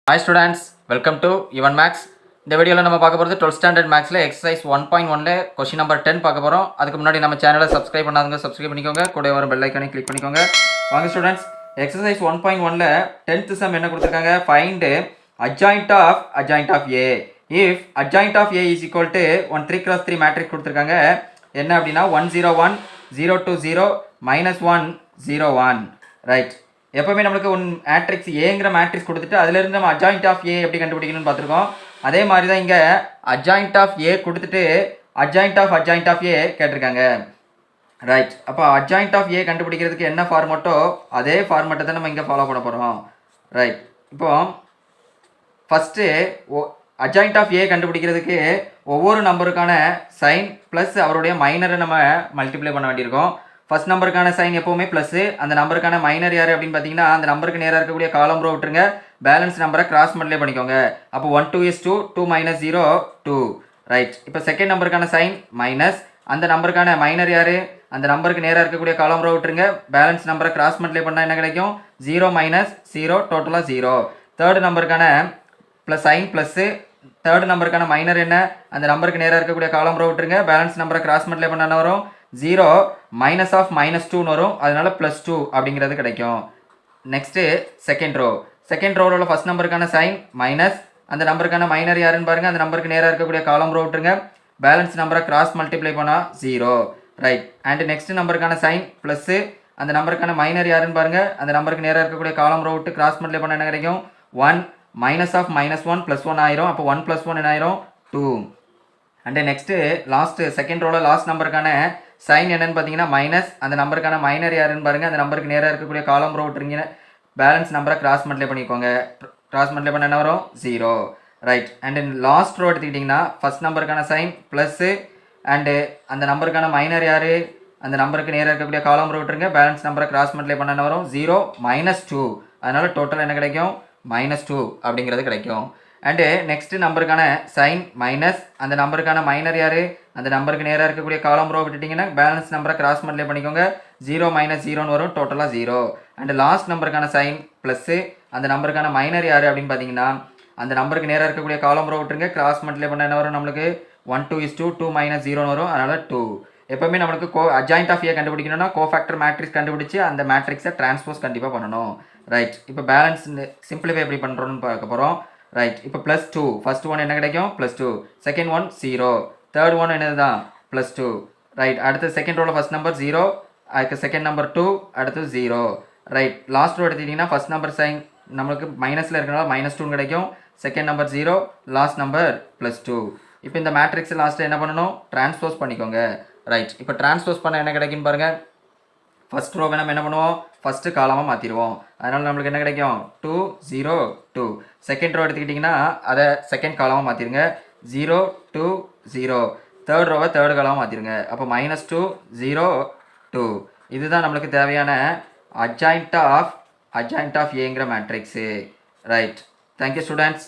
Hi students, welcome to Even Max. இந்த வீடியோவில் நம்ம பார்க்க போகிறது 12th ஸ்டாண்டர்ட் மேக்ஸில் எக்ஸசைஸ் 1.1ல கொஸ்டின் நம்பர் 10 பார்க்க போகிறோம். அதுக்கு முன்னாடி நம்ம சேனலை சப்ஸ்கிரைப் பண்ணாதவங்க சப்ஸ்கிரைப் பண்ணிக்கோங்க, கூட வர பெல் ஐக்கானை கிளிக் பண்ணிக்கோங்க. வாங்க ஸ்டூடெண்ட்ஸ், எக்ஸசைஸ் 1.1ல 10th சம் என்ன கொடுத்துருக்காங்க? Find adjoint of A if adjoint of A is equal to 1 3x3 matrix கொடுத்துருக்காங்க. என்ன அப்படின்னா 1 0 1 0 2 0 -1 0 1 ரைட். எப்பவுமே நம்மளுக்கு ஒன் மேட்ரிக்ஸ் ஏங்கிற மேட்ரிக்ஸ் கொடுத்துட்டு அதுலேருந்து நம்ம அட்ஜாயிண்ட் ஆஃப் ஏ எப்படி கண்டுபிடிக்கணும்னு பார்த்துருக்கோம். அதே மாதிரி தான் இங்கே அட்ஜாயிண்ட் ஆஃப் ஏ கொடுத்துட்டு அட்ஜாயிண்ட் ஆஃப் ஏ கேட்டிருக்காங்க. ரைட், அப்போ அட்ஜாயிண்ட் ஆஃப் ஏ கண்டுபிடிக்கிறதுக்கு என்ன ஃபார்மேட்டோ அதே ஃபார்மேட்டை தான் நம்ம இங்கே ஃபாலோ பண்ண போகிறோம். ரைட், இப்போ ஃபஸ்ட்டு அட்ஜாயிண்ட் ஆஃப் ஏ கண்டுபிடிக்கிறதுக்கு ஒவ்வொரு நம்பருக்கான சைன் ப்ளஸ் அவருடைய மைனரை நம்ம மல்டிப்ளை பண்ண வேண்டியிருக்கோம். ஃபஸ்ட் நம்பருக்கான சைன் எப்போவுமே ப்ளஸ்ஸு, அந்த நம்பருக்கான மைனர் யார் அப்படின்னு பார்த்தீங்கன்னா அந்த நம்பருக்கு நேராக இருக்கக்கூடிய காலம் ரோ விட்டுருங்க, பேலன்ஸ் நம்பரை கிராஸ் மல்டிப்ளை பண்ணிக்கோங்க. அப்போ 1 2 is 2 2 - 0 2 ரைட். இப்போ செகண்ட் நம்பருக்கான சைன் மைனஸ், அந்த நம்பருக்கான மைனர் யார், அந்த நம்பருக்கு நேராக இருக்கக்கூடிய காலம் ரோ விட்டுருங்க, பேலன்ஸ் நம்பரை கிராஸ் மல்டிப்ளை பண்ணால் என்ன கிடைக்கும்? 0 - 0 டோட்டலாக 0. தேர்டு நம்பருக்கான ப்ளஸ் சைன் ப்ளஸ்ஸு, தேர்டு நம்பருக்கான மைனர் என்ன, அந்த நம்பருக்கு நேராக இருக்கக்கூடிய காலம் ரோ விட்டுருங்க, பேலன்ஸ் நம்பரை கிராஸ் மல்டிப்ளை பண்ண என்ன வரும்? 0 -2 வரும், அதனால +2 அப்படிங்கிறது கிடைக்கும். நெக்ஸ்ட்டு செகண்ட் ரோவில் ஃபஸ்ட் நம்பருக்கான சைன் மைனஸ், அந்த நம்பருக்கான மைனர் யாருன்னு பாருங்கள், அந்த நம்பருக்கு நேராக இருக்கக்கூடிய காலம் ரோ விட்டுருங்க, பேலன்ஸ் நம்பரை கிராஸ் மல்டிப்ளை பண்ணால் 0 ரைட். அண்ட் நெக்ஸ்ட் நம்பருக்கான சைன் ப்ளஸ்ஸு, அந்த நம்பருக்கான மைனர் யாருன்னு பாருங்கள், அந்த நம்பருக்கு நேராக இருக்கக்கூடிய காலம் ரோ விட்டு கிராஸ் மல்டிப்ளை பண்ண என்ன கிடைக்கும்? 1 -1 +1 ஆயிரும். அப்போ 1 + 1 என்ன ஆயிரும்? 2. அண்ட் நெக்ஸ்ட்டு செகண்ட் ரோவில் லாஸ்ட் நம்பருக்கான சைன் என்னன்னு பார்த்தீங்கன்னா மைனஸ், அந்த நம்பருக்கான மைனர் யாருன்னு பாருங்கள், அந்த நம்பருக்கு நேராக இருக்கக்கூடிய காலம் ரோ விட்டுருங்க, பேலன்ஸ் நம்பரை கிராஸ் மல்டிப்ளை பண்ணிக்கோங்க, கிராஸ் மல்டிப்ளை பண்ண என்ன வரும்? 0 ரைட். அண்ட் லாஸ்ட் ரோ எடுத்துக்கிட்டிங்கன்னா ஃபஸ்ட் நம்பருக்கான சைன் ப்ளஸ்ஸு, அண்டு அந்த நம்பருக்கான மைனர் யார், அந்த நம்பருக்கு நேராக இருக்கக்கூடிய காலம் ரோ விட்டுருங்க, பேலன்ஸ் நம்பரை கிராஸ் மல்டிப்ளை பண்ண என்ன வரும்? 0 -2. அதனால் டோட்டல் என்ன கிடைக்கும்? -2 அப்படிங்கிறது கிடைக்கும். அண்டு நெக்ஸ்ட்டு நம்பருக்கான சைன் மைனஸ், அந்த நம்பருக்கான மைனர் யார், அந்த நம்பருக்கு நேராக இருக்கக்கூடிய காலம் ரோ விட்டுட்டிங்கன்னா பேலன்ஸ் நம்பரை கிராஸ் மல்டிப்ளை பண்ணிக்கோங்க, 0 - 0 வரும், டோட்டலாக 0. அண்டு லாஸ்ட் நம்பருக்கான சைன் ப்ளஸ்ஸு, அந்த நம்பருக்கான மைனர் யார் அப்படின்னு பார்த்தீங்கன்னா அந்த நம்பருக்கு நேராக இருக்கக்கூடிய காலம் ரோ விட்டுருங்க, கிராஸ் மல்டிப்ளை பண்ண என்ன வரும்? நம்மளுக்கு 1 2 is 2 2 - 0 வரும், அதனால் 2. எப்போவுமே நம்மளுக்கு அட்ஜாயிண்ட் ஆஃப் ஏ கண்டுபிடிக்கணும்னா கோஃபேக்டர் மேட்ரிக்ஸ் கண்டுபிடிச்சி அந்த மேட்ரிக்ஸை டிரான்ஸ்போஸ் கண்டிப்பாக பண்ணணும். ரைட், இப்போ பேலன்ஸ் சிம்பிளிஃபை எப்படி பண்ணுறோன்னு பார்க்க போகிறோம். ரைட், இப்போ +2 ஃபஸ்ட் ஒன் என்ன கிடைக்கும்? +2, செகண்ட் ஒன் 0, தேர்ட் ஒன் என்னது தான்? +2 ரைட். அடுத்து செகண்ட் ரோவில் ஃபஸ்ட் நம்பர் 0, அதுக்கு செகண்ட் நம்பர் 2, அடுத்து 0 ரைட். லாஸ்ட் ரோ எடுத்துக்கிட்டிங்கன்னா ஃபஸ்ட் நம்பர் சைன் நம்மளுக்கு மைனஸில் இருக்கிறனால -2 கிடைக்கும், செகண்ட் நம்பர் 0, லாஸ்ட் நம்பர் +2. இப்போ இந்த மேட்ரிக்ஸ் லாஸ்ட்டு என்ன பண்ணணும்? டிரான்ஸ்போஸ் பண்ணிக்கோங்க. ரைட், இப்போ டிரான்ஸ்போஸ் பண்ண என்ன கிடைக்குன்னு பாருங்கள். ஃபஸ்ட் ரோவை நம்ம என்ன பண்ணுவோம்? ஃபஸ்ட்டு காலமாக மாற்றிடுவோம், அதனால் நம்மளுக்கு என்ன கிடைக்கும்? 2 0 2. செகண்ட் ரோ எடுத்துக்கிட்டிங்கன்னா அதை செகண்ட் காலமாக மாற்றிடுங்க, 0 2 0. தேர்ட் ரோவை தேர்ட் காலமாக மாற்றிடுங்க, அப்போ -2 0 2. இதுதான் நம்மளுக்கு தேவையான அட்ஜாயிண்ட் ஆஃப் ஏங்கிற மேட்ரிக்ஸு. Right, thank you students.